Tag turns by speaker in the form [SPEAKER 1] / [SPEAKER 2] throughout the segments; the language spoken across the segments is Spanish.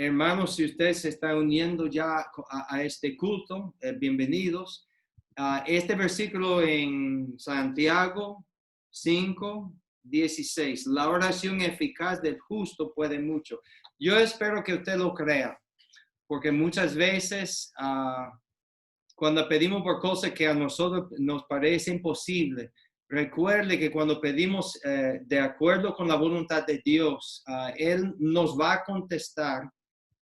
[SPEAKER 1] hermanos, si ustedes se están uniendo ya a este culto, bienvenidos. Este versículo en Santiago 5:16, la oración eficaz del justo puede mucho. Yo espero que usted lo crea, porque muchas veces cuando pedimos por cosas que a nosotros nos parece imposible, recuerde que cuando pedimos de acuerdo con la voluntad de Dios, Él nos va a contestar.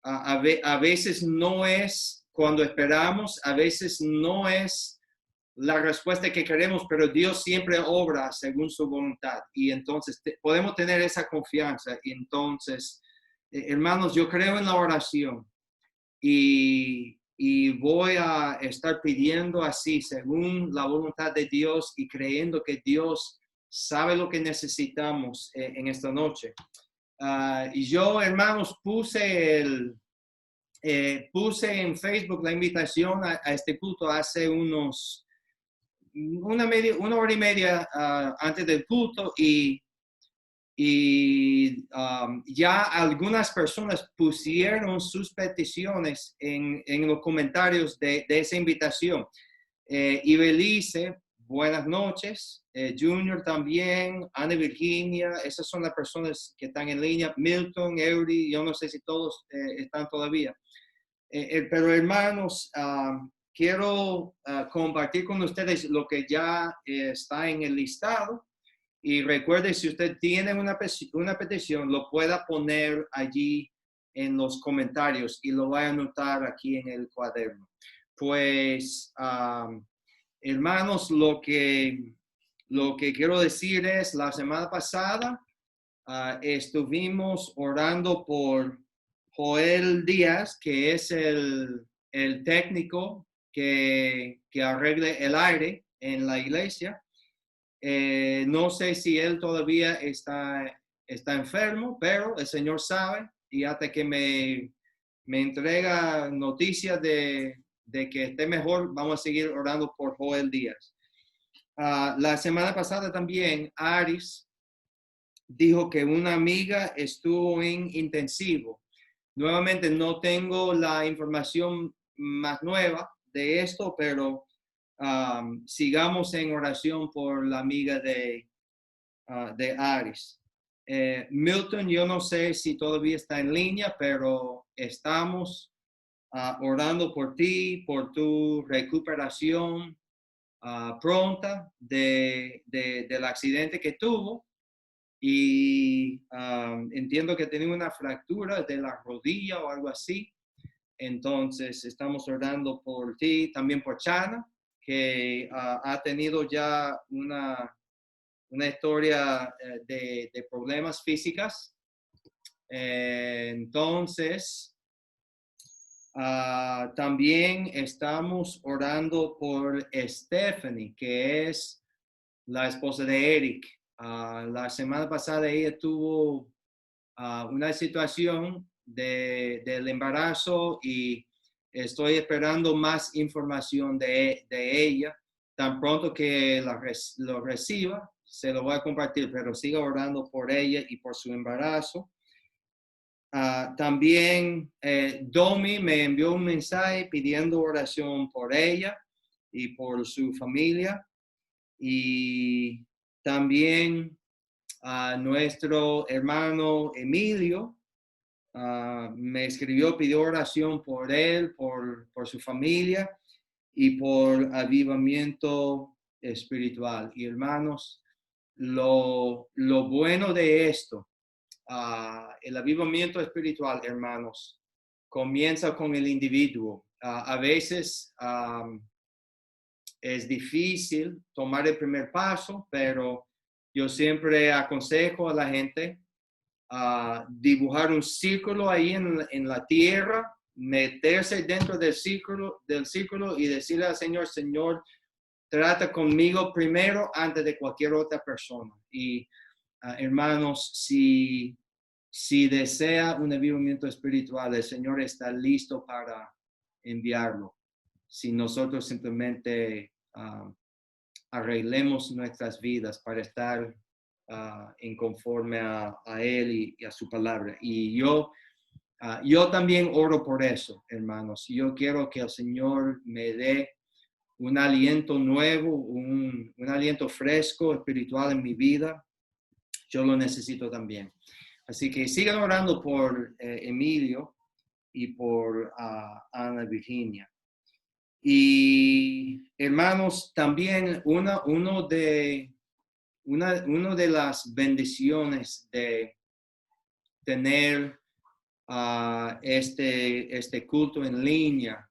[SPEAKER 1] A veces no es cuando esperamos, a veces no es la respuesta que queremos, pero Dios siempre obra según su voluntad. Y entonces podemos tener esa confianza. Y entonces, hermanos, yo creo en la oración y voy a estar pidiendo así, según la voluntad de Dios y creyendo que Dios sabe lo que necesitamos en esta noche. Y yo, hermanos, puse en Facebook la invitación a este culto hace una hora y media antes del culto y ya algunas personas pusieron sus peticiones en los comentarios de esa invitación. Ibelice, buenas noches. Junior también, Ana Virginia, esas son las personas que están en línea. Milton, Eury, yo no sé si todos están todavía. Pero hermanos, quiero compartir con ustedes lo que ya está en el listado. Y recuerde, si usted tiene una petición, lo pueda poner allí en los comentarios y lo va a anotar aquí en el cuaderno. Pues, hermanos, lo que quiero decir es, la semana pasada estuvimos orando por Joel Díaz, que es el técnico que arregle el aire en la iglesia. No sé si él todavía está enfermo, pero el Señor sabe, y hasta que me entrega noticias de que esté mejor, vamos a seguir orando por Joel Díaz. La semana pasada también Aris dijo que una amiga estuvo en intensivo. Nuevamente no tengo la información más nueva de esto, pero sigamos en oración por la amiga de Aris. Milton, yo no sé si todavía está en línea, pero estamos orando por ti, por tu recuperación pronta del accidente que tuvo. Y entiendo que tenía una fractura de la rodilla o algo así. Entonces estamos orando por ti, también por Chana, que ha tenido ya una historia de problemas físicas. Entonces, también estamos orando por Stephanie, que es la esposa de Eric. La semana pasada ella tuvo una situación del embarazo y estoy esperando más información de ella. Tan pronto que lo reciba, se lo voy a compartir, pero siga orando por ella y por su embarazo. También Domi me envió un mensaje pidiendo oración por ella y por su familia. Y también nuestro hermano Emilio me escribió, pidió oración por él, por su familia y por avivamiento espiritual. Y hermanos, lo bueno de esto, el avivamiento espiritual, hermanos, comienza con el individuo. A veces es difícil tomar el primer paso, pero yo siempre aconsejo a la gente dibujar un círculo ahí en la tierra, meterse dentro del círculo y decirle al Señor, Señor, trata conmigo primero antes de cualquier otra persona. Y hermanos, si desea un avivamiento espiritual, el Señor está listo para enviarlo. Si nosotros simplemente arreglemos nuestras vidas para estar en conforme a Él y a su palabra. Y yo Yo también oro por eso, hermanos. Yo quiero que el Señor me dé un aliento nuevo, un aliento fresco, espiritual en mi vida. Yo lo necesito también. Así que sigan orando por Emilio y por Ana Virginia. Y hermanos, también una de las bendiciones de tener este culto en línea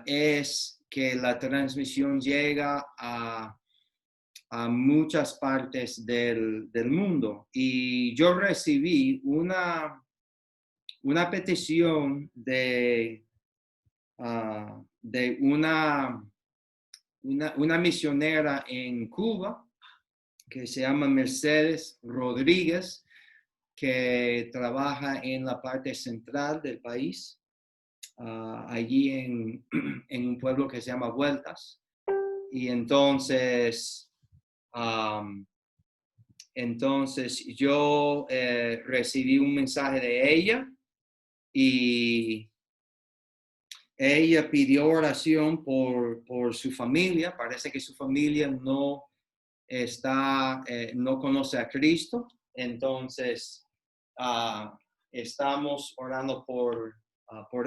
[SPEAKER 1] es que la transmisión llega a muchas partes del mundo. Y yo recibí una petición de una misionera en Cuba que se llama Mercedes Rodríguez, que trabaja en la parte central del país, allí en un pueblo que se llama Vueltas. Y entonces yo recibí un mensaje de ella y ella pidió oración por su familia. Parece que su familia no conoce a Cristo. Entonces, estamos orando por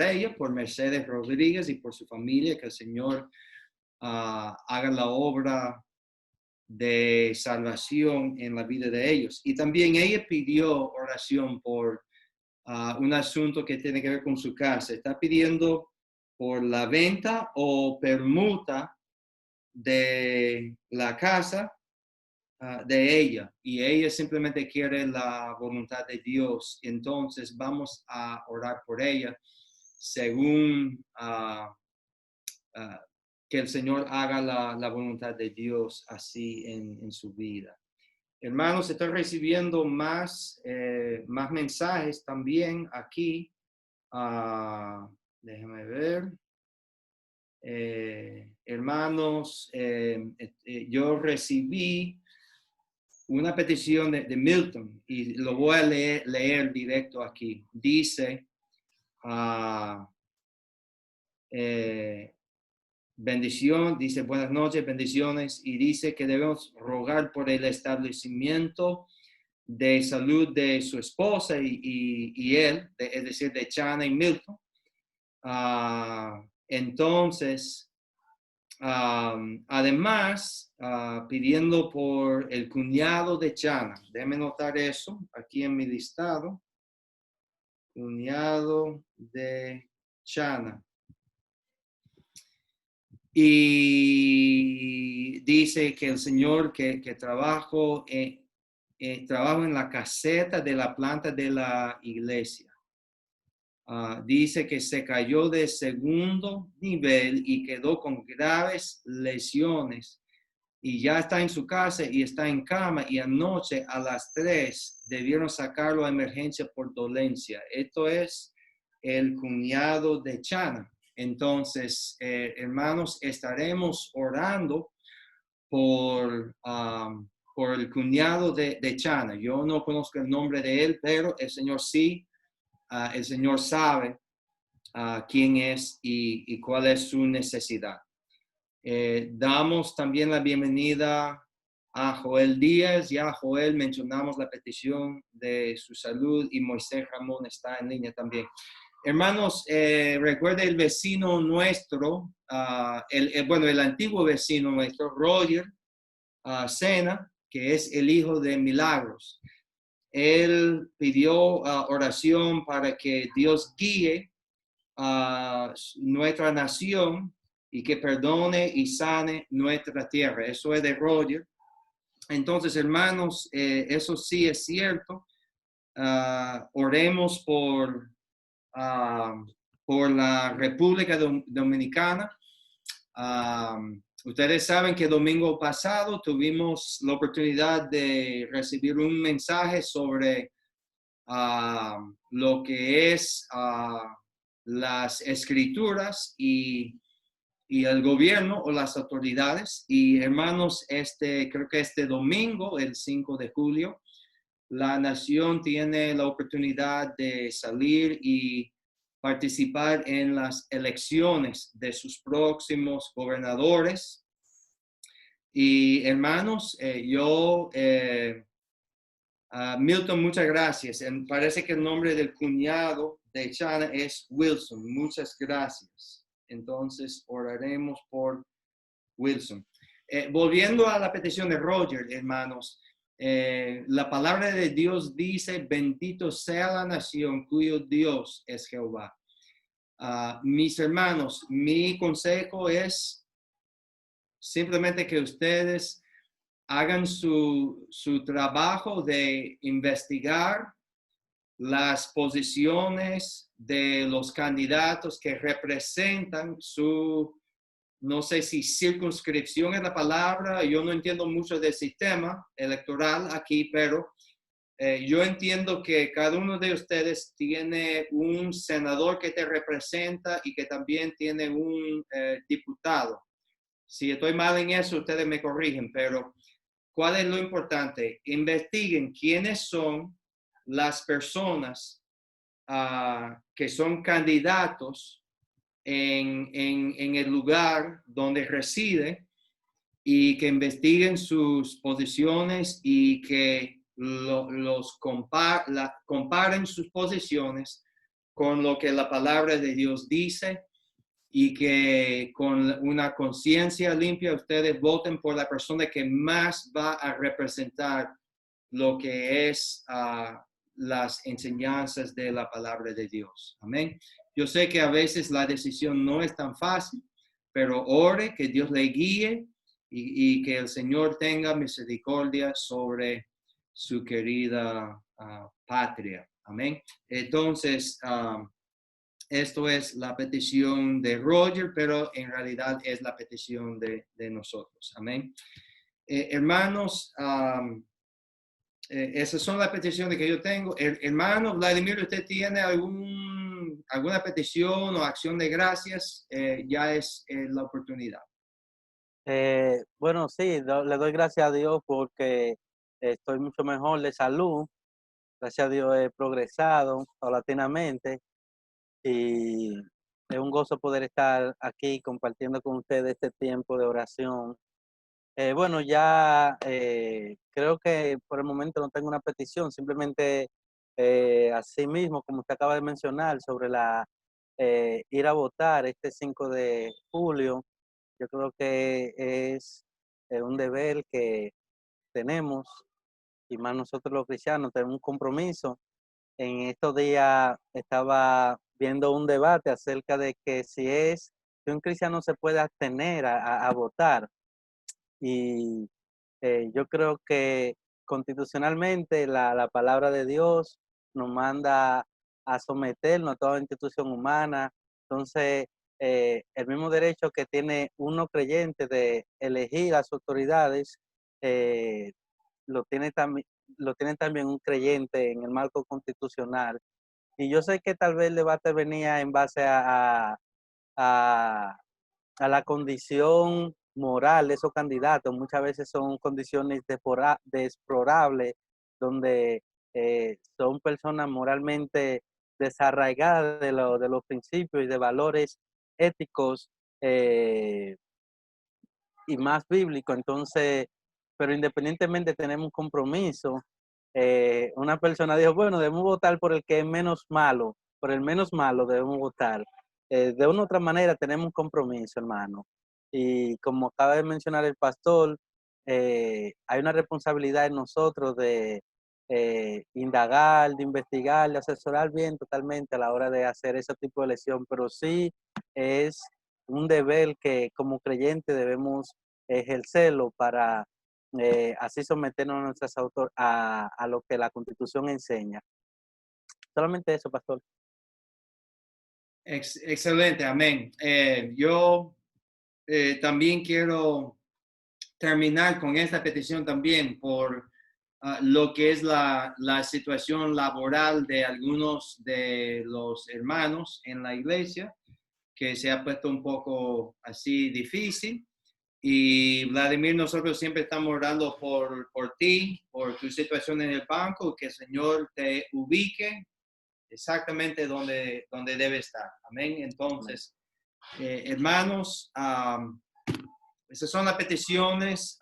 [SPEAKER 1] ella, por Mercedes Rodríguez y por su familia, que el Señor haga la obra de salvación en la vida de ellos. Y también ella pidió oración por un asunto que tiene que ver con su casa. Está pidiendo por la venta o permuta de la casa de ella, y ella simplemente quiere la voluntad de Dios. Entonces vamos a orar por ella según que el Señor haga la voluntad de Dios así en su vida. Hermanos, estoy recibiendo más mensajes también aquí. Déjenme ver. Hermanos, yo recibí una petición de Milton y lo voy a leer directo aquí. Dice, bendición, dice buenas noches, bendiciones, y dice que debemos rogar por el establecimiento de salud de su esposa y él, es decir, de Chana y Milton. Entonces, además, pidiendo por el cuñado de Chana. Déjame notar eso aquí en mi listado. Cuñado de Chana. Y dice que el Señor que trabajo en la caseta de la planta de la iglesia. Dice que se cayó de segundo nivel y quedó con graves lesiones y ya está en su casa y está en cama, y anoche a las 3 debieron sacarlo a emergencia por dolencia. Esto es el cuñado de Chana. Entonces, hermanos, estaremos orando por el cuñado de Chana. Yo no conozco el nombre de él, pero el Señor sí. El Señor sabe quién es y cuál es su necesidad. Damos también la bienvenida a Joel Díaz. Ya Joel mencionamos la petición de su salud y Moisés Ramón está en línea también. Hermanos, recuerde el vecino nuestro, el antiguo vecino nuestro, Roger Sena, que es el hijo de Milagros. Él pidió oración para que Dios guíe a nuestra nación y que perdone y sane nuestra tierra. Eso es de Roger. Entonces, hermanos, eso sí es cierto. Oremos por la República Dominicana. Ustedes saben que domingo pasado tuvimos la oportunidad de recibir un mensaje sobre lo que es las escrituras y el gobierno o las autoridades. Y hermanos, creo que este domingo, el 5 de julio, la nación tiene la oportunidad de salir y participar en las elecciones de sus próximos gobernadores. Y hermanos, Milton, muchas gracias. Parece que el nombre del cuñado de Chana es Wilson. Muchas gracias. Entonces, oraremos por Wilson. Volviendo a la petición de Roger, hermanos, la palabra de Dios dice, bendito sea la nación cuyo Dios es Jehová. Mis hermanos, mi consejo es simplemente que ustedes hagan su trabajo de investigar las posiciones de los candidatos que representan su, no sé si circunscripción es la palabra, yo no entiendo mucho del sistema electoral aquí, pero yo entiendo que cada uno de ustedes tiene un senador que te representa y que también tiene un diputado. Si estoy mal en eso, ustedes me corrigen, pero ¿cuál es lo importante? Investiguen quiénes son las personas que son candidatos en el lugar donde reside y que investiguen sus posiciones y que comparen sus posiciones con lo que la palabra de Dios dice y que con una conciencia limpia ustedes voten por la persona que más va a representar lo que es las enseñanzas de la palabra de Dios. Amén. Yo sé que a veces la decisión no es tan fácil, pero ore que Dios le guíe y que el Señor tenga misericordia sobre su querida patria. Amén. Entonces, esto es la petición de Roger, pero en realidad es la petición de nosotros. Amén. Hermanos, esas son las peticiones que yo tengo. Hermano Vladimir, ¿usted tiene alguna petición o acción de gracias? Ya es la oportunidad.
[SPEAKER 2] Bueno, sí, le doy gracias a Dios porque estoy mucho mejor de salud. Gracias a Dios he progresado paulatinamente y es un gozo poder estar aquí compartiendo con ustedes este tiempo de oración. Bueno, ya creo que por el momento no tengo una petición, simplemente así mismo, como usted acaba de mencionar, sobre ir a votar este 5 de julio, yo creo que es un deber que tenemos, y más nosotros los cristianos tenemos un compromiso. En estos días estaba viendo un debate acerca de que si un cristiano se puede abstener a votar. Y yo creo que constitucionalmente la palabra de Dios nos manda a someternos a toda institución humana. Entonces, el mismo derecho que tiene uno creyente de elegir a sus autoridades, eh, lo tiene también un creyente en el marco constitucional. Y yo sé que tal vez el debate venía en base a a la condición moral de esos candidatos. Muchas veces son condiciones deplorables, donde son personas moralmente desarraigadas de los principios y de valores éticos y más bíblicos. Entonces, pero independientemente tenemos un compromiso. Una persona dijo, bueno, debemos votar por el que es menos malo, por el menos malo debemos votar. De una u otra manera tenemos un compromiso, hermano. Y como acaba de mencionar el pastor, hay una responsabilidad en nosotros de indagar, de investigar, de asesorar bien totalmente a la hora de hacer ese tipo de elección, pero sí es un deber que como creyente debemos ejercerlo para así someternos a a lo que la Constitución enseña. Solamente eso, pastor.
[SPEAKER 1] Excelente, amén. Yo también quiero terminar con esta petición también por lo que es la situación laboral de algunos de los hermanos en la iglesia, que se ha puesto un poco así difícil. Y Vladimir, nosotros siempre estamos orando por ti, por tu situación en el banco, que el Señor te ubique exactamente donde debe estar. Amén. Entonces, hermanos, esas son las peticiones.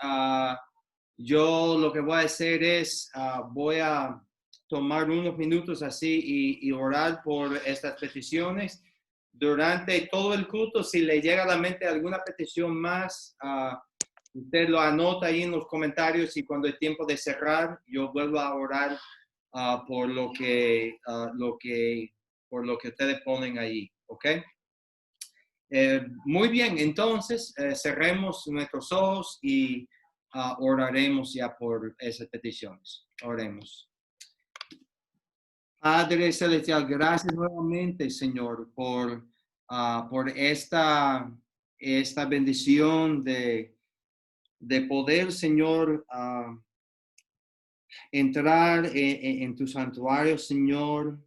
[SPEAKER 1] Yo lo que voy a hacer es, voy a tomar unos minutos así y orar por estas peticiones. Durante todo el culto, si le llega a la mente alguna petición más, usted lo anota ahí en los comentarios y cuando es tiempo de cerrar, yo vuelvo a orar por lo que ustedes ponen ahí, ¿ok? Muy bien, entonces cerremos nuestros ojos y oraremos ya por esas peticiones. Oremos. Padre Celestial, gracias nuevamente, Señor, por esta bendición de poder, Señor, entrar en tu santuario, Señor,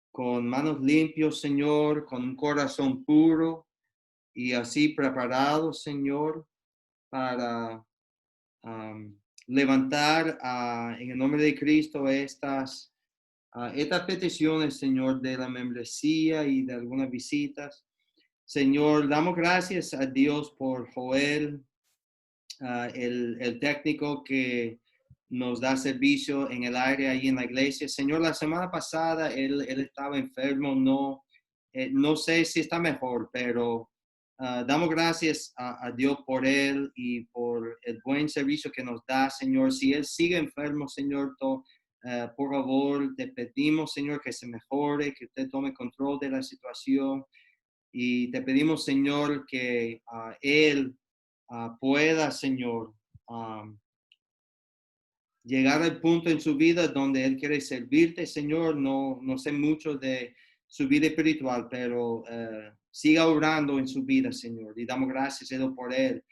[SPEAKER 1] con manos limpios, Señor, con un corazón puro y así preparado, Señor, para levantar en el nombre de Cristo estas peticiones, Señor, de la membresía y de algunas visitas. Señor, damos gracias a Dios por Joel, el técnico que nos da servicio en el aire ahí en la iglesia. Señor, la semana pasada él estaba enfermo, no sé si está mejor, pero damos gracias a Dios por él y por el buen servicio que nos da, Señor. Si él sigue enfermo, Señor, por favor, te pedimos, Señor, que se mejore, que usted tome control de la situación. Y te pedimos, Señor, que él pueda, Señor, llegar al punto en su vida donde él quiere servirte, Señor. No sé mucho de su vida espiritual, pero siga orando en su vida, Señor. Y damos gracias, Señor, por él.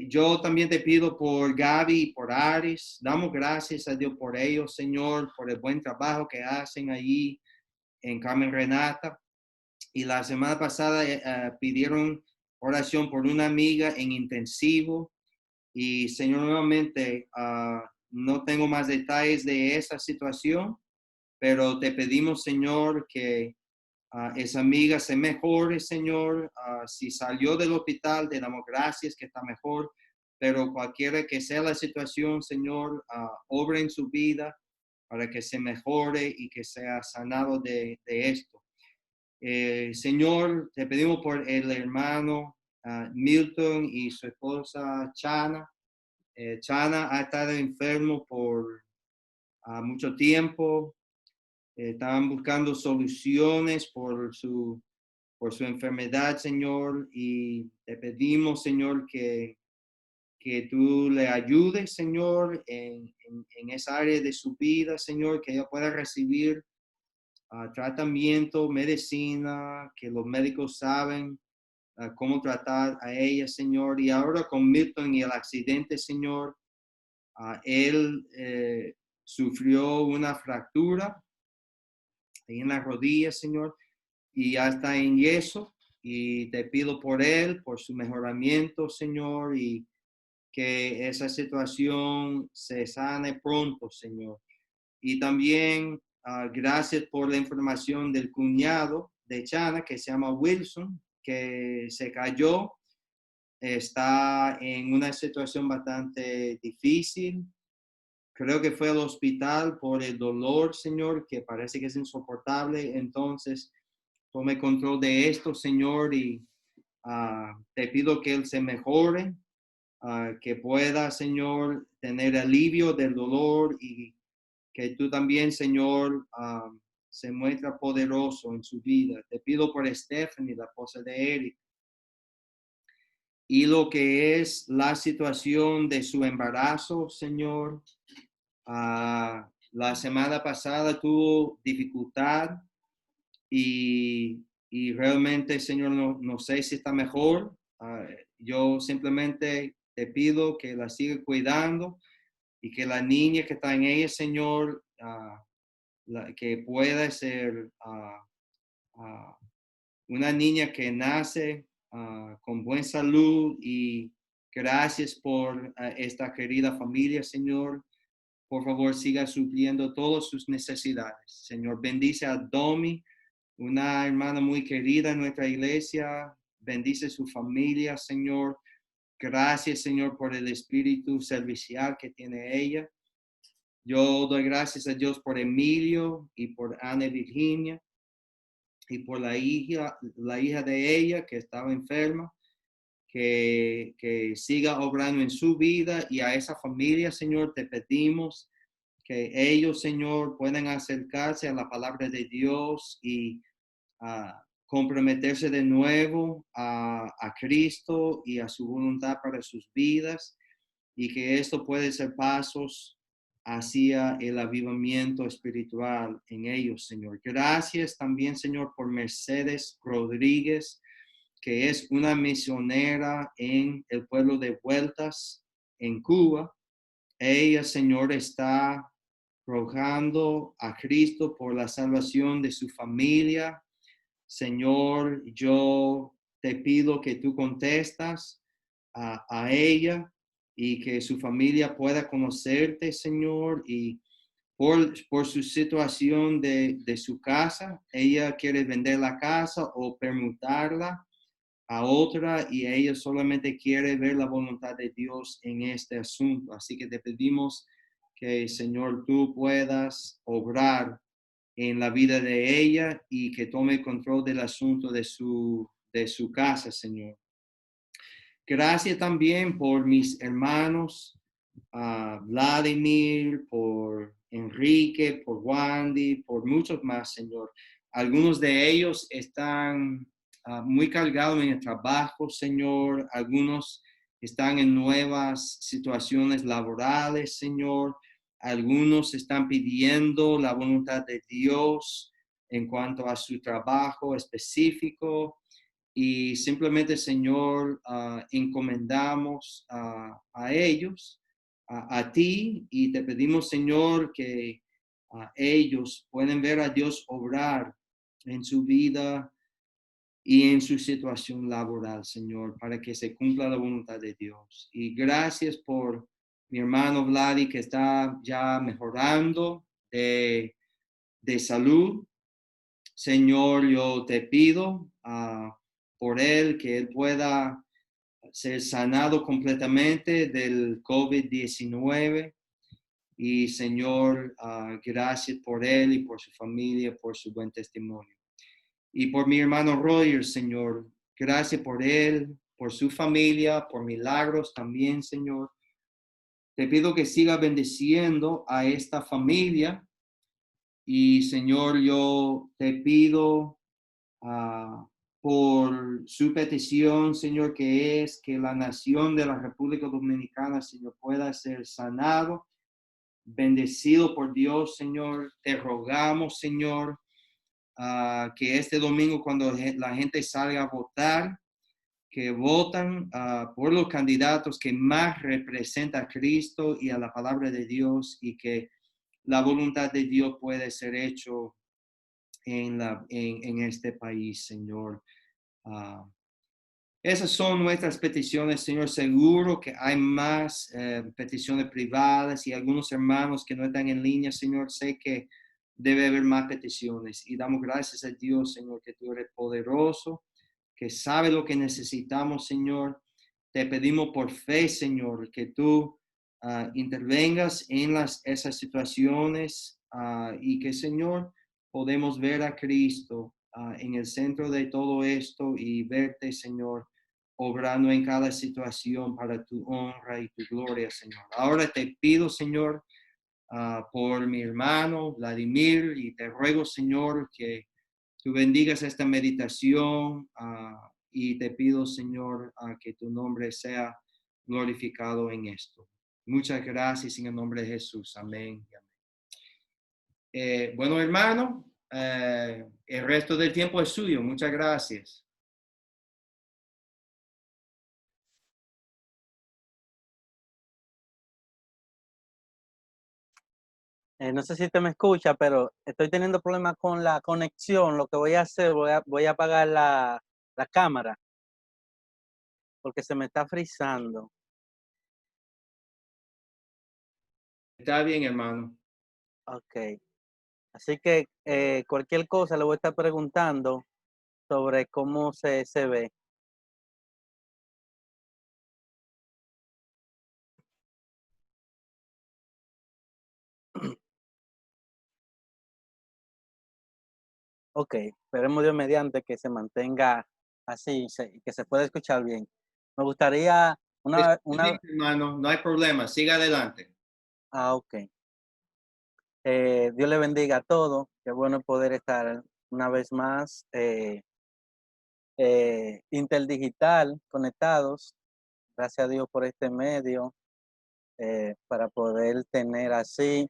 [SPEAKER 1] Yo también te pido por Gaby y por Aris. Damos gracias a Dios por ellos, Señor, por el buen trabajo que hacen allí en Carmen Renata. Y la semana pasada pidieron oración por una amiga en intensivo. Y Señor, nuevamente, no tengo más detalles de esa situación, pero te pedimos, Señor, que esa amiga se mejore, Señor. Si salió del hospital, te damos gracias que está mejor, pero cualquiera que sea la situación, Señor, obra en su vida para que se mejore y que sea sanado de esto. Señor, te pedimos por el hermano Milton y su esposa Chana. Chana ha estado enfermo por mucho tiempo. Estaban buscando soluciones por su enfermedad, Señor, y te pedimos, Señor, que tú le ayudes, Señor, en esa área de su vida, Señor, que ella pueda recibir tratamiento, medicina, que los médicos saben cómo tratar a ella, Señor. Y ahora con Milton y el accidente, Señor, él sufrió una fractura en la rodilla, Señor, y ya está en yeso. Y te pido por él, por su mejoramiento, Señor, y que esa situación se sane pronto, Señor. Y también gracias por la información del cuñado de Chana, que se llama Wilson, que se cayó. Está en una situación bastante difícil. Creo que fue al hospital por el dolor, Señor, que parece que es insoportable. Entonces, tome control de esto, Señor, y te pido que él se mejore, que pueda, Señor, tener alivio del dolor y que tú también, Señor, se muestra poderoso en su vida. Te pido por Stephanie, la esposa de Eric, y lo que es la situación de su embarazo, Señor. La semana pasada tuvo dificultad y realmente, Señor, no sé si está mejor. Yo simplemente te pido que la siga cuidando y que la niña que está en ella, Señor, que pueda ser una niña que nace con buena salud y Gracias por esta querida familia, Señor. Por favor, siga supliendo todas sus necesidades. Señor, bendice a Domi, una hermana muy querida en nuestra iglesia. Bendice su familia, Señor. Gracias, Señor, por el espíritu servicial que tiene ella. Yo doy gracias a Dios por Emilio y por Ana Virginia y por la hija de ella que estaba enferma. Que siga obrando en su vida, y a esa familia, Señor, te pedimos que ellos, Señor, puedan acercarse a la palabra de Dios y comprometerse de nuevo a Cristo y a su voluntad para sus vidas, y que esto puede ser pasos hacia el avivamiento espiritual en ellos, Señor. Gracias también, Señor, por Mercedes Rodríguez, que es una misionera en el pueblo de Vueltas, en Cuba. Ella, Señor, está rogando a Cristo por la salvación de su familia. Señor, yo te pido que tú contestas a ella y que su familia pueda conocerte, Señor, y por su situación de su casa. Ella quiere vender la casa o permutarla a otra, y ella solamente quiere ver la voluntad de Dios en este asunto. Así que te pedimos que, Señor, tú puedas obrar en la vida de ella y que tome control del asunto de su casa, Señor. Gracias también por mis hermanos, Vladimir, por Enrique, por Wandy, por muchos más, Señor. Algunos de ellos están muy cargados en el trabajo, Señor. Algunos están en nuevas situaciones laborales, Señor. Algunos están pidiendo la voluntad de Dios en cuanto a su trabajo específico. Y simplemente, Señor, encomendamos a ellos, a ti, y te pedimos, Señor, que ellos pueden ver a Dios obrar en su vida y en su situación laboral, Señor, para que se cumpla la voluntad de Dios. Y gracias por mi hermano Vladi, que está ya mejorando de salud. Señor, yo te pido por él, que él pueda ser sanado completamente del COVID-19. Y Señor, gracias por él y por su familia, por su buen testimonio. Y por mi hermano Roger, Señor, gracias por él, por su familia, por milagros también, Señor. Te pido que siga bendiciendo a esta familia. Y Señor, yo te pido por su petición, Señor, que es que la nación de la República Dominicana, Señor, pueda ser sanado, bendecido por Dios, Señor. Te rogamos, Señor, que este domingo, cuando la gente salga a votar, que votan por los candidatos que más representan a Cristo y a la palabra de Dios, y que la voluntad de Dios puede ser hecho en este país, Señor. Esas son nuestras peticiones, Señor. Seguro que hay más peticiones privadas y algunos hermanos que no están en línea, Señor. Sé que debe haber más peticiones, y damos gracias a Dios, Señor, que tú eres poderoso, que sabe lo que necesitamos, Señor. Te pedimos por fe, Señor, que tú intervengas en esas situaciones, y que, Señor, podemos ver a Cristo en el centro de todo esto, y verte, Señor, obrando en cada situación para tu honra y tu gloria, Señor. Ahora te pido, Señor, por mi hermano Vladimir, y te ruego, Señor, que tú bendigas esta meditación, y te pido, Señor, que tu nombre sea glorificado en esto. Muchas gracias en el nombre de Jesús. Amén. Bueno, hermano, el resto del tiempo es suyo. Muchas gracias.
[SPEAKER 2] No sé si te me escucha, pero estoy teniendo problemas con la conexión. Lo que voy a hacer, voy a apagar la cámara porque se me está frizando.
[SPEAKER 1] Está bien, hermano.
[SPEAKER 2] Ok. Así que cualquier cosa le voy a estar preguntando sobre cómo se ve. Ok, esperemos Dios mediante que se mantenga así y que se pueda escuchar bien. Me gustaría
[SPEAKER 1] Bien, hermano, no hay problema. Siga adelante.
[SPEAKER 2] ok. Dios le bendiga a todos. Qué bueno poder estar una vez más interdigital, conectados. Gracias a Dios por este medio, para poder tener así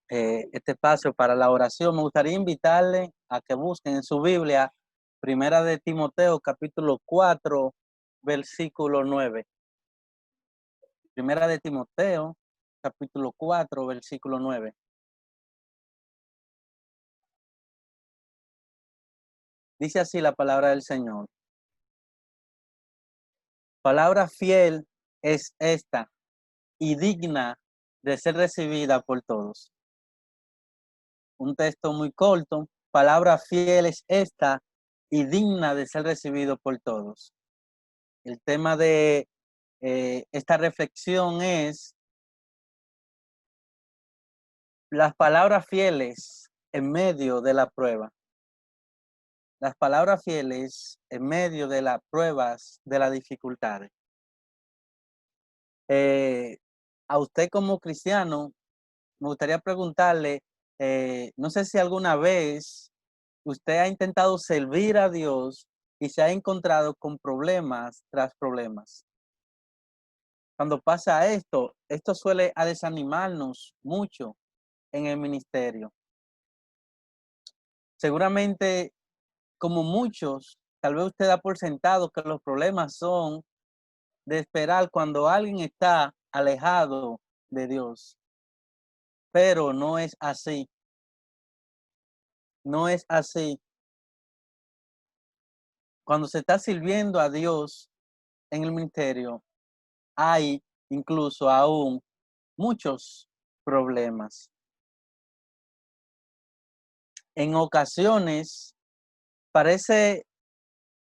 [SPEAKER 2] este espacio para la oración. Me gustaría invitarle a que busquen en su Biblia, Primera de Timoteo, capítulo 4, versículo 9. Primera de Timoteo, capítulo 4, versículo 9. Dice así la palabra del Señor. Palabra fiel es esta y digna de ser recibida por todos. Un texto muy corto. Palabra fiel es esta y digna de ser recibido por todos. El tema de esta reflexión es las palabras fieles en medio de la prueba. Las palabras fieles en medio de las pruebas, de las dificultades. A usted como cristiano, me gustaría preguntarle, no sé si alguna vez usted ha intentado servir a Dios y se ha encontrado con problemas tras problemas. Cuando pasa esto suele a desanimarnos mucho en el ministerio. Seguramente, como muchos, tal vez usted da por sentado que los problemas son de esperar cuando alguien está alejado de Dios. Pero no es así. No es así. Cuando se está sirviendo a Dios en el ministerio, hay incluso aún muchos problemas. En ocasiones parece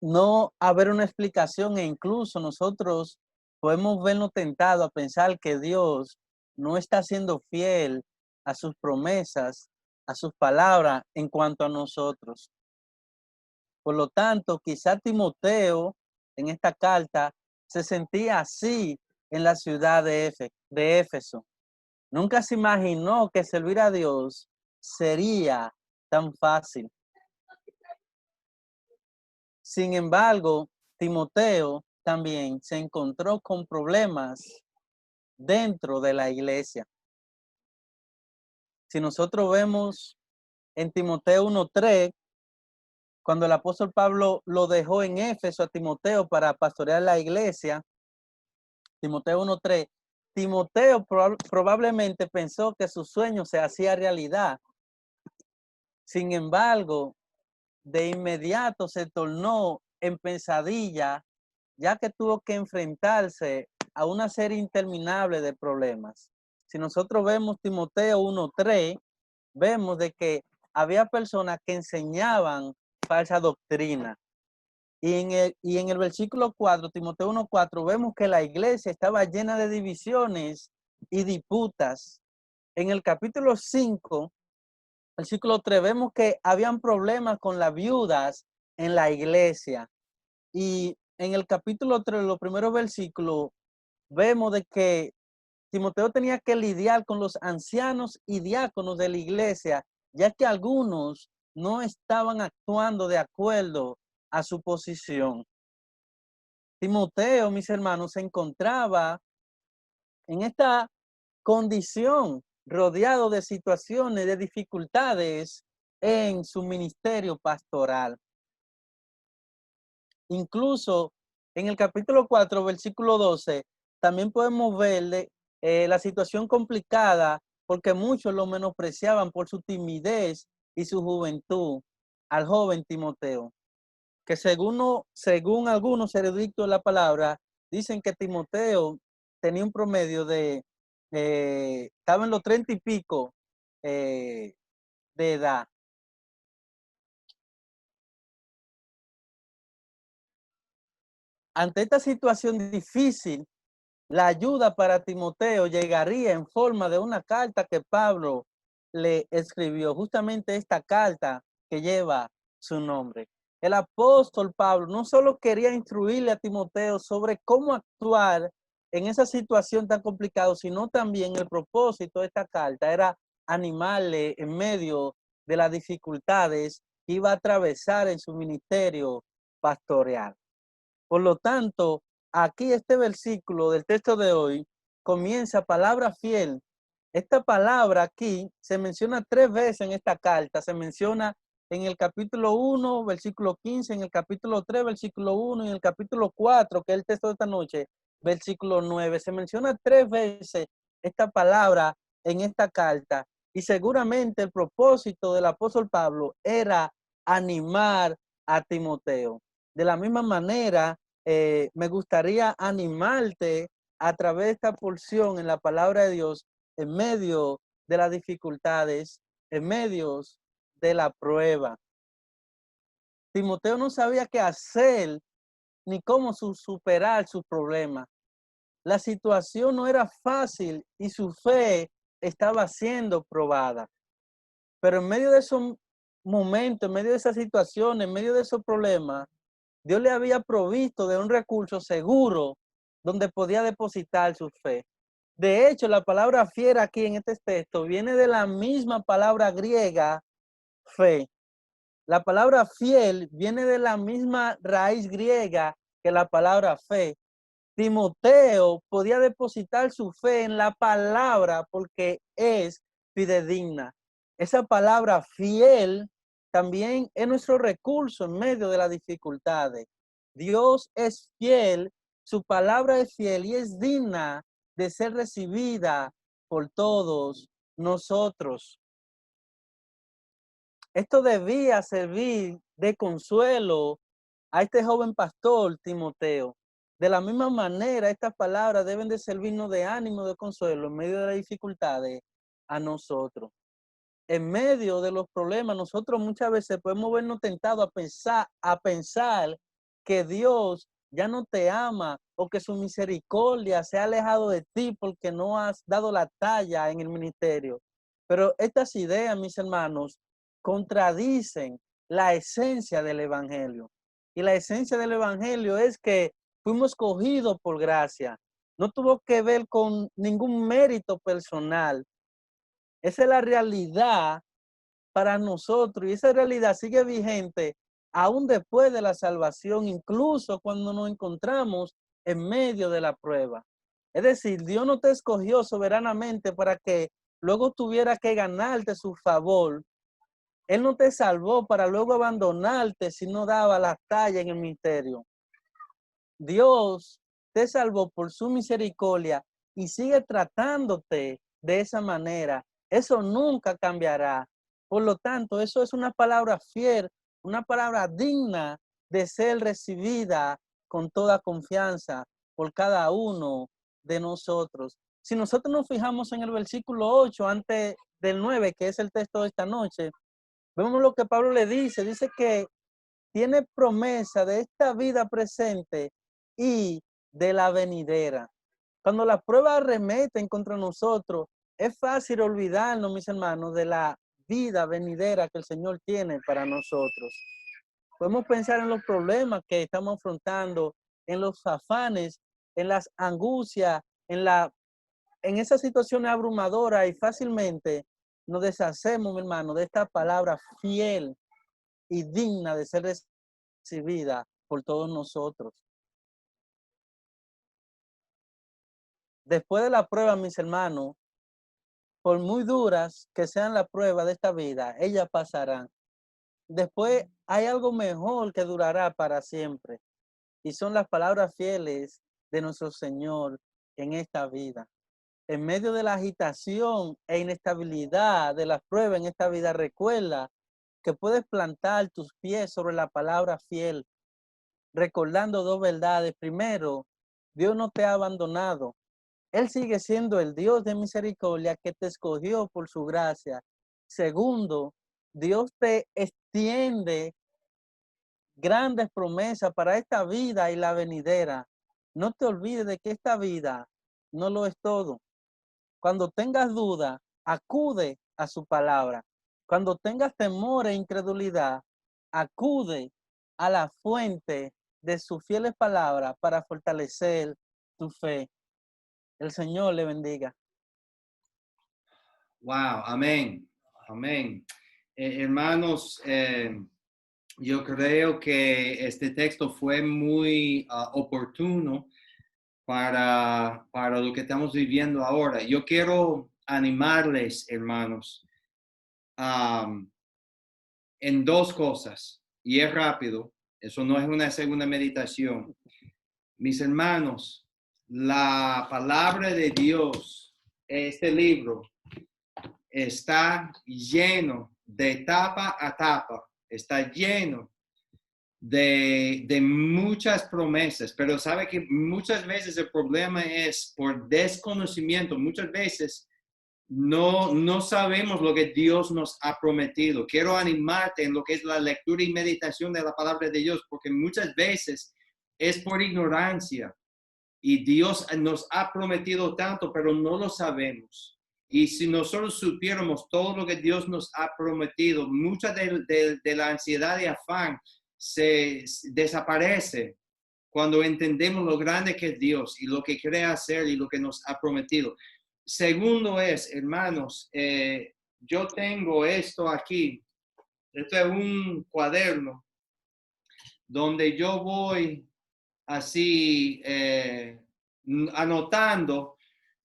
[SPEAKER 2] no haber una explicación e incluso nosotros podemos vernos tentados a pensar que Dios no está siendo fiel a sus promesas, a sus palabras en cuanto a nosotros. Por lo tanto, quizá Timoteo en esta carta se sentía así en la ciudad de Éfeso. Nunca se imaginó que servir a Dios sería tan fácil. Sin embargo, Timoteo también se encontró con problemas dentro de la iglesia. Si nosotros vemos en Timoteo 1:3, cuando el apóstol Pablo lo dejó en Éfeso a Timoteo para pastorear la iglesia, Timoteo 1:3, Timoteo probablemente pensó que su sueño se hacía realidad. Sin embargo, de inmediato se tornó en pesadilla, ya que tuvo que enfrentarse a una serie interminable de problemas. Si nosotros vemos Timoteo 1:3, vemos de que había personas que enseñaban falsa doctrina. Y en el versículo 4, Timoteo 1:4, vemos que la iglesia estaba llena de divisiones y disputas. En el capítulo 5, versículo 3, vemos que habían problemas con las viudas en la iglesia. Y en el capítulo 3, los primeros versículos, vemos de que Timoteo tenía que lidiar con los ancianos y diáconos de la iglesia, ya que algunos no estaban actuando de acuerdo a su posición. Timoteo, mis hermanos, se encontraba en esta condición, rodeado de situaciones, de dificultades en su ministerio pastoral. Incluso en el capítulo 4, versículo 12, también podemos ver la situación complicada porque muchos lo menospreciaban por su timidez y su juventud al joven Timoteo, que según algunos eruditos de la palabra, dicen que Timoteo tenía un promedio de estaba en los 30 y pico de edad. Ante esta situación difícil, la ayuda para Timoteo llegaría en forma de una carta que Pablo le escribió, justamente esta carta que lleva su nombre. El apóstol Pablo no solo quería instruirle a Timoteo sobre cómo actuar en esa situación tan complicada, sino también el propósito de esta carta era animarle en medio de las dificultades que iba a atravesar en su ministerio pastoral. Por lo tanto, aquí este versículo del texto de hoy comienza palabra fiel. Esta palabra aquí se menciona 3 veces en esta carta. Se menciona en el capítulo 1, versículo 15, en el capítulo 3, versículo 1, y en el capítulo 4, que es el texto de esta noche, versículo 9. Se menciona 3 veces esta palabra en esta carta. Y seguramente el propósito del apóstol Pablo era animar a Timoteo. De la misma manera, me gustaría animarte a través de esta porción en la palabra de Dios en medio de las dificultades, en medio de la prueba. Timoteo no sabía qué hacer ni cómo superar sus problemas. La situación no era fácil y su fe estaba siendo probada. Pero en medio de esos momentos, en medio de esas situaciones, en medio de esos problemas, Dios le había provisto de un recurso seguro donde podía depositar su fe. De hecho, la palabra fiera aquí en este texto viene de la misma palabra griega fe. La palabra fiel viene de la misma raíz griega que la palabra fe. Timoteo podía depositar su fe en la palabra porque es fidedigna. Esa palabra fiel también es nuestro recurso en medio de las dificultades. Dios es fiel, su palabra es fiel y es digna de ser recibida por todos nosotros. Esto debía servir de consuelo a este joven pastor Timoteo. De la misma manera, estas palabras deben de servirnos de ánimo, de consuelo en medio de las dificultades a nosotros. En medio de los problemas, nosotros muchas veces podemos vernos tentados a pensar que Dios ya no te ama o que su misericordia se ha alejado de ti porque no has dado la talla en el ministerio. Pero estas ideas, mis hermanos, contradicen la esencia del evangelio. Y la esencia del evangelio es que fuimos cogidos por gracia. No tuvo que ver con ningún mérito personal. Esa es la realidad para nosotros y esa realidad sigue vigente aún después de la salvación, incluso cuando nos encontramos en medio de la prueba. Es decir, Dios no te escogió soberanamente para que luego tuviera que ganarte su favor. Él no te salvó para luego abandonarte si no daba la talla en el ministerio. Dios te salvó por su misericordia y sigue tratándote de esa manera. Eso nunca cambiará. Por lo tanto, eso es una palabra fiel, una palabra digna de ser recibida con toda confianza por cada uno de nosotros. Si nosotros nos fijamos en el versículo 8 antes del 9, que es el texto de esta noche, vemos lo que Pablo le dice. Dice que tiene promesa de esta vida presente y de la venidera. Cuando las pruebas arremeten contra nosotros, es fácil olvidarnos, mis hermanos, de la vida venidera que el Señor tiene para nosotros. Podemos pensar en los problemas que estamos afrontando, en los afanes, en las angustias, en esas situaciones abrumadoras y fácilmente nos deshacemos, mi hermano, de esta palabra fiel y digna de ser recibida por todos nosotros. Después de la prueba, mis hermanos, por muy duras que sean las pruebas de esta vida, ellas pasarán. Después hay algo mejor que durará para siempre, y son las palabras fieles de nuestro Señor en esta vida. En medio de la agitación e inestabilidad de las pruebas en esta vida, recuerda que puedes plantar tus pies sobre la palabra fiel, recordando 2 verdades. Primero, Dios no te ha abandonado. Él sigue siendo el Dios de misericordia que te escogió por su gracia. Segundo, Dios te extiende grandes promesas para esta vida y la venidera. No te olvides de que esta vida no lo es todo. Cuando tengas duda, acude a su palabra. Cuando tengas temor e incredulidad, acude a la fuente de sus fieles palabras para fortalecer tu fe. El Señor le bendiga.
[SPEAKER 1] Wow, amén, amén. Hermanos, yo creo que este texto fue muy oportuno para lo que estamos viviendo ahora. Yo quiero animarles, hermanos, en dos cosas, y es rápido, eso no es una segunda meditación. Mis hermanos, la palabra de Dios, este libro, está lleno de tapa a tapa, está lleno de muchas promesas, pero sabe que muchas veces el problema es por desconocimiento, muchas veces no sabemos lo que Dios nos ha prometido. Quiero animarte en lo que es la lectura y meditación de la palabra de Dios, porque muchas veces es por ignorancia y Dios nos ha prometido tanto, pero no lo sabemos. Y si nosotros supiéramos todo lo que Dios nos ha prometido, mucha de la ansiedad y afán se desaparece cuando entendemos lo grande que es Dios y lo que quiere hacer y lo que nos ha prometido. Segundo es, hermanos, yo tengo esto aquí. Esto es un cuaderno donde yo voy así anotando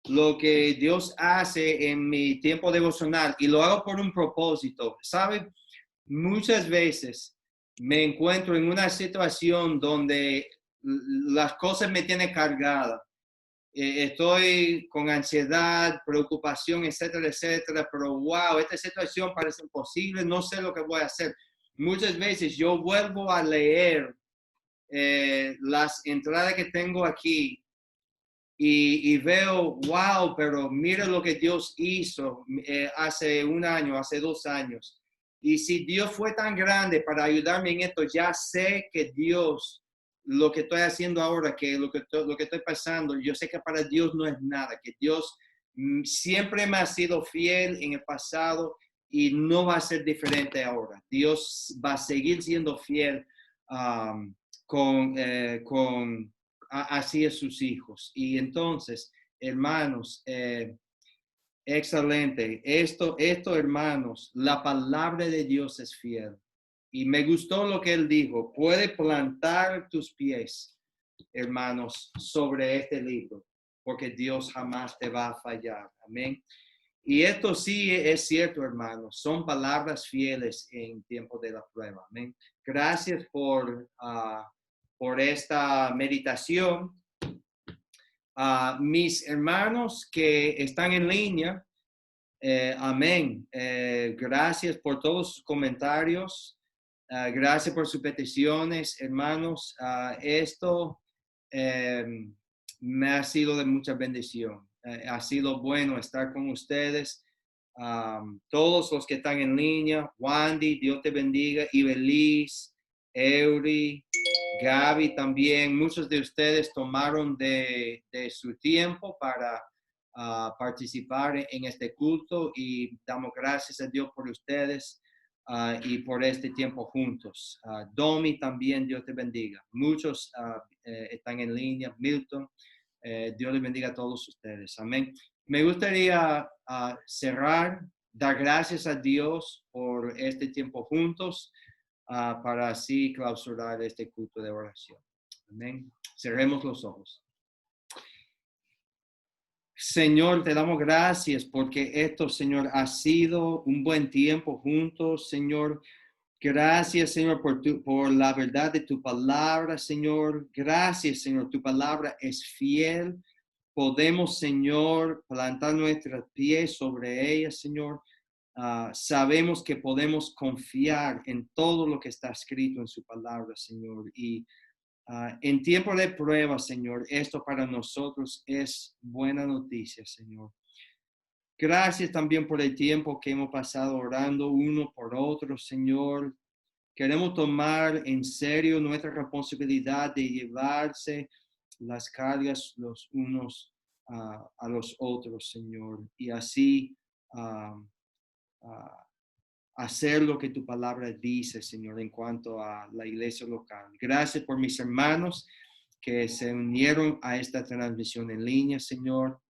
[SPEAKER 1] lo que Dios hace en mi tiempo devocional y lo hago por un propósito. ¿Sabe? Muchas veces me encuentro en una situación donde las cosas me tienen cargada. Estoy con ansiedad, preocupación, etcétera, etcétera, pero wow, esta situación parece imposible, no sé lo que voy a hacer. Muchas veces yo vuelvo a leer las entradas que tengo aquí y veo, wow, pero mira lo que Dios hizo hace un año, hace 2 años. Y si Dios fue tan grande para ayudarme en esto, ya sé que Dios, lo que estoy haciendo ahora, que lo que estoy pasando, yo sé que para Dios no es nada, que Dios siempre me ha sido fiel en el pasado y no va a ser diferente ahora. Dios va a seguir siendo fiel con así es sus hijos. Y entonces, hermanos, excelente. Esto, hermanos, la palabra de Dios es fiel. Y me gustó lo que él dijo. Puede plantar tus pies, hermanos, sobre este libro, porque Dios jamás te va a fallar. Amén. Y esto sí es cierto, hermanos. Son palabras fieles en tiempo de la prueba. Amén. Gracias por esta meditación. Mis hermanos que están en línea, amén. Gracias por todos sus comentarios. Gracias por sus peticiones, hermanos. Esto me ha sido de mucha bendición. Ha sido bueno estar con ustedes. Todos los que están en línea, Wandy, Dios te bendiga, Ibeliz, Eury, Gaby también, muchos de ustedes tomaron de su tiempo para participar en este culto y damos gracias a Dios por ustedes y por este tiempo juntos. Domi también, Dios te bendiga. Muchos están en línea, Milton, Dios les bendiga a todos ustedes. Amén. Me gustaría cerrar, dar gracias a Dios por este tiempo juntos. Para así clausurar este culto de oración. Amén. Cerremos los ojos. Señor, te damos gracias porque esto, Señor, ha sido un buen tiempo juntos, Señor. Gracias, Señor, por la verdad de tu palabra, Señor. Gracias, Señor, tu palabra es fiel. Podemos, Señor, plantar nuestros pies sobre ella, Señor. Sabemos que podemos confiar en todo lo que está escrito en su palabra, Señor. Y En tiempo de prueba, Señor, esto para nosotros es buena noticia, Señor. Gracias también por el tiempo que hemos pasado orando uno por otro, Señor. Queremos tomar en serio nuestra responsabilidad de llevarse las cargas los unos a los otros, Señor, y así uh, uh, hacer lo que tu palabra dice, Señor, en cuanto a la iglesia local. Gracias por mis hermanos que se unieron a esta transmisión en línea, Señor.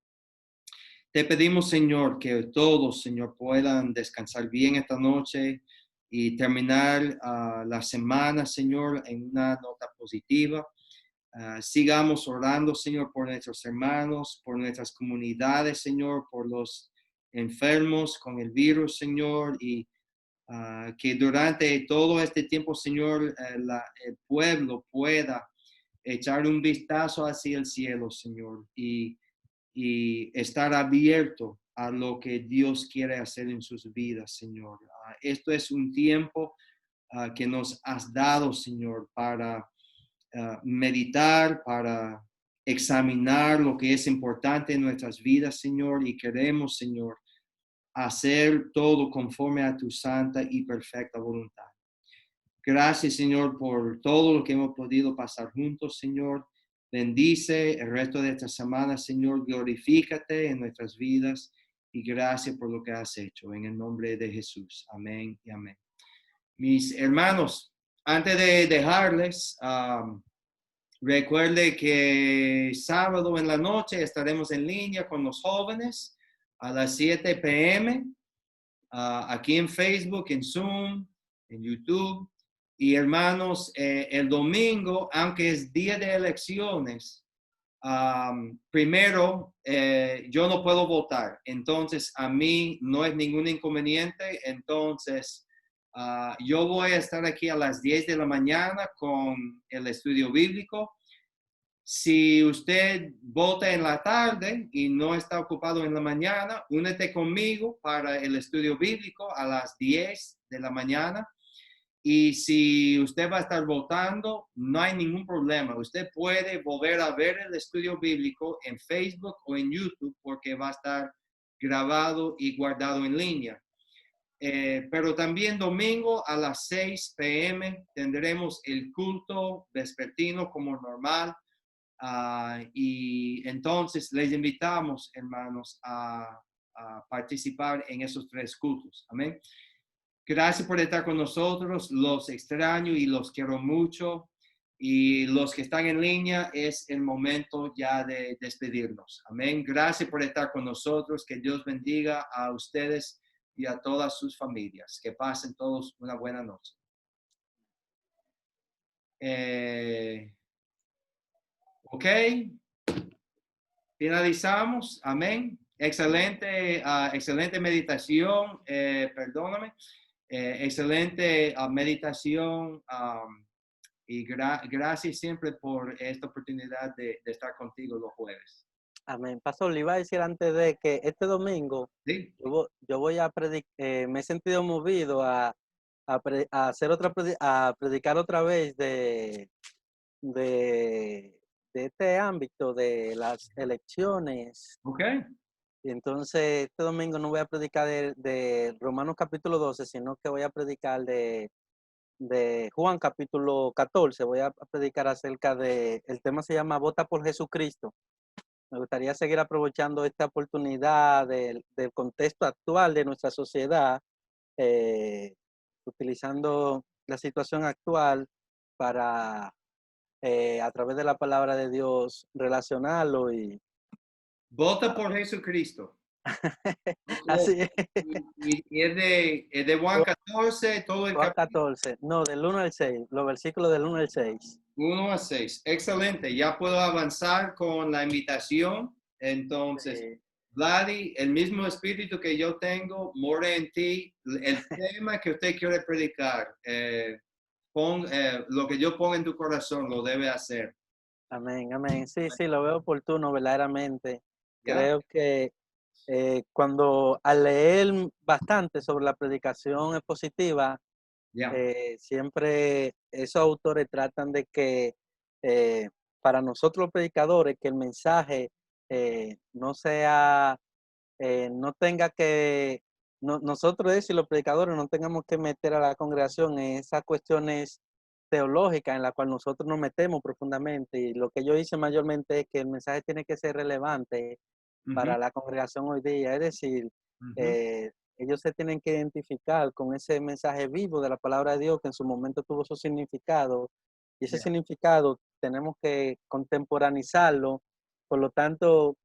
[SPEAKER 1] Te pedimos, Señor, que todos, Señor, puedan descansar bien esta noche y terminar la semana, Señor, en una nota positiva. Sigamos orando, Señor, por nuestros hermanos, por nuestras comunidades, Señor, por los enfermos con el virus, Señor, y que durante todo este tiempo, Señor, el pueblo pueda echar un vistazo hacia el cielo, Señor, y estar abierto a lo que Dios quiere hacer en sus vidas, Señor. Esto es un tiempo que nos has dado, Señor, para meditar, para examinar lo que es importante en nuestras vidas, Señor, y queremos, Señor, hacer todo conforme a tu santa y perfecta voluntad. Gracias, Señor, por todo lo que hemos podido pasar juntos, Señor. Bendice el resto de esta semana, Señor. Glorifícate en nuestras vidas y gracias por lo que has hecho. En el nombre de Jesús. Amén y amén. Mis hermanos, antes de dejarles, recuerde que sábado en la noche estaremos en línea con los jóvenes a las 7 p.m. Aquí en Facebook, en Zoom, en YouTube. Y hermanos, el domingo, aunque es día de elecciones, primero, yo no puedo votar. Entonces, a mí no es ningún inconveniente. Entonces, yo voy a estar aquí a las 10 de la mañana con el estudio bíblico. Si usted vota en la tarde y no está ocupado en la mañana, únete conmigo para el estudio bíblico a las 10 de la mañana. Y si usted va a estar votando, no hay ningún problema. Usted puede volver a ver el estudio bíblico en Facebook o en YouTube porque va a estar grabado y guardado en línea. Pero también domingo a las 6 p.m. tendremos el culto vespertino como normal. Y entonces les invitamos, hermanos, a participar en esos 3 cultos. Amén. Gracias por estar con nosotros. Los extraño y los quiero mucho. Y los que están en línea, es el momento ya de despedirnos. Amén. Gracias por estar con nosotros. Que Dios bendiga a ustedes y a todas sus familias. Que pasen todos una buena noche. Ok. Finalizamos. Amén. Excelente, excelente meditación. Perdóname. Excelente meditación. Y gracias siempre por esta oportunidad de estar contigo los jueves.
[SPEAKER 2] Amén. Pastor, le iba a decir antes de que este domingo
[SPEAKER 1] ¿Sí?
[SPEAKER 2] yo voy a predicar, me he sentido movido a hacer a predicar otra vez de este ámbito de las elecciones.
[SPEAKER 1] Ok.
[SPEAKER 2] Y entonces este domingo no voy a predicar de Romanos capítulo 12, sino que voy a predicar de Juan capítulo 14. Voy a predicar acerca el tema se llama Vota por Jesucristo. Me gustaría seguir aprovechando esta oportunidad del contexto actual de nuestra sociedad, utilizando la situación actual para, a través de la palabra de Dios, relacionarlo y...
[SPEAKER 1] Vota por Jesucristo.
[SPEAKER 2] Así es.
[SPEAKER 1] Y es de Juan 14, todo el
[SPEAKER 2] Juan
[SPEAKER 1] capítulo
[SPEAKER 2] 14, no, del 1 al 6, los versículos del 1 al 6.
[SPEAKER 1] 1 a 6. Excelente. Ya puedo avanzar con la invitación. Entonces,
[SPEAKER 2] Sí.
[SPEAKER 1] Vladi, el mismo espíritu que yo tengo, mora en ti. El tema que usted quiere predicar, lo que yo pongo en tu corazón, lo debe hacer.
[SPEAKER 2] Amén, amén. Sí, sí, lo veo oportuno verdaderamente.
[SPEAKER 1] ¿Ya?
[SPEAKER 2] Creo que cuando al leer bastante sobre la predicación expositiva,
[SPEAKER 1] Ya.
[SPEAKER 2] siempre esos autores tratan de que para nosotros los predicadores, que el mensaje no sea, no tenga que, nosotros decir los predicadores no tengamos que meter a la congregación en esas cuestiones teológicas en las cuales nosotros nos metemos profundamente. Y lo que yo hice mayormente es que el mensaje tiene que ser relevante
[SPEAKER 1] Ujú,
[SPEAKER 2] para la congregación hoy día. Es decir,
[SPEAKER 1] ujú.
[SPEAKER 2] eh, ellos se tienen que identificar con ese mensaje vivo de la palabra de Dios que en su momento tuvo su significado. Y ese
[SPEAKER 1] Ya.
[SPEAKER 2] significado tenemos que contemporanizarlo. Por lo tanto,